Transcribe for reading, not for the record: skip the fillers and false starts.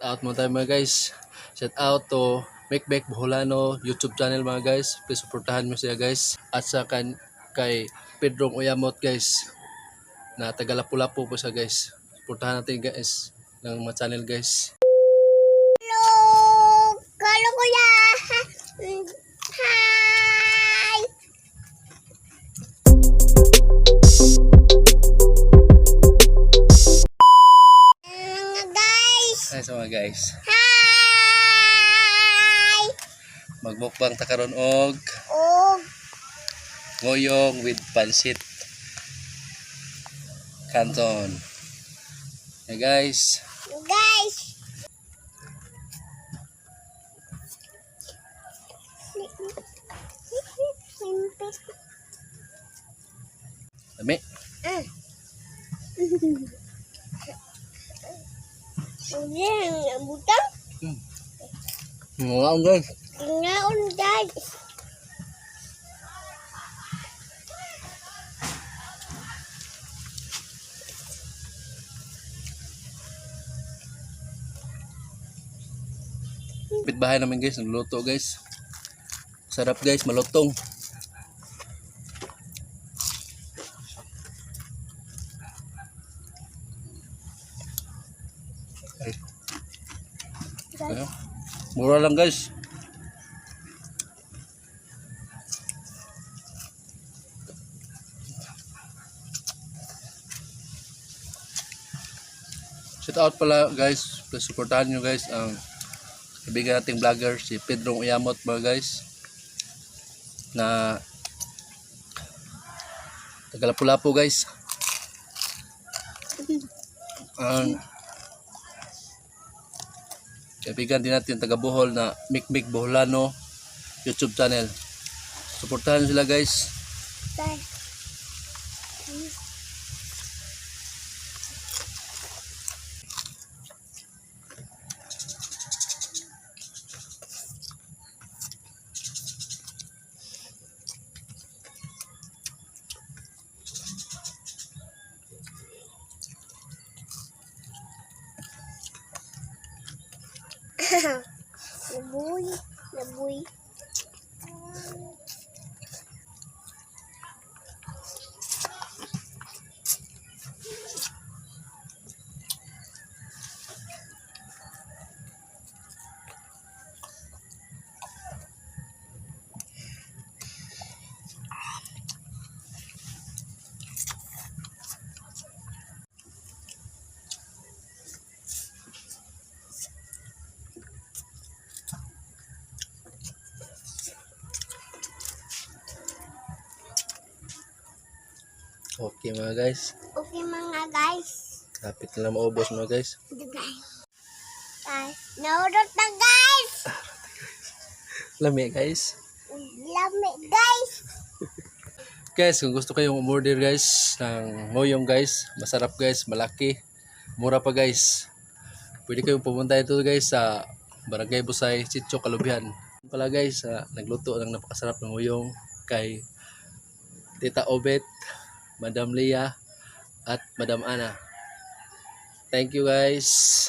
out mo tayo mga guys. Shout out to Mekbek Boholano YouTube channel mga guys. Please supportahan mo siya guys. At sa kay Pedro Uyamot guys na taga Lapu-Lapu po siya guys. Supportahan natin guys ng mga channel guys. Hello! Kalo kuya! Hi! Guys! Ay sa mga guys. Hi! Magbukbang ta karon og Og ngoyong with pansit canton. Hey guys. guys! Dami. Ang butang? Mga guys. Ngaon guys! Pitbahay namin guys, nagluto guys. Sarap guys, malutong. Ay. Ayan. Mura lang guys. Shout out pala guys, please supportahan nyo guys ang kaibigan nating vlogger si Pedro Uyamot mga guys na taga Lapu-Lapu guys. Ang kaibigan din natin taga Bohol na Mikmik Boholano YouTube channel. Supportahan sila guys. Guys! Nabuy! Nabuy! Okay mga guys. Okay mga guys! Lapit na lang maubos mga guys. Ito guys! Guys! Naurot na guys! Lami guys. Lami guys! Guys, kung gusto kayong umorder guys ng ngoyong guys, masarap guys, malaki, mura pa guys. Pwede kayong pumunta ito guys sa Barangay Busay, Sitio Kalubihan. Pala guys, nagluto ng napakasarap ng ngoyong kay Tita Obet, Madam Leah at Madam Ana. Thank you guys.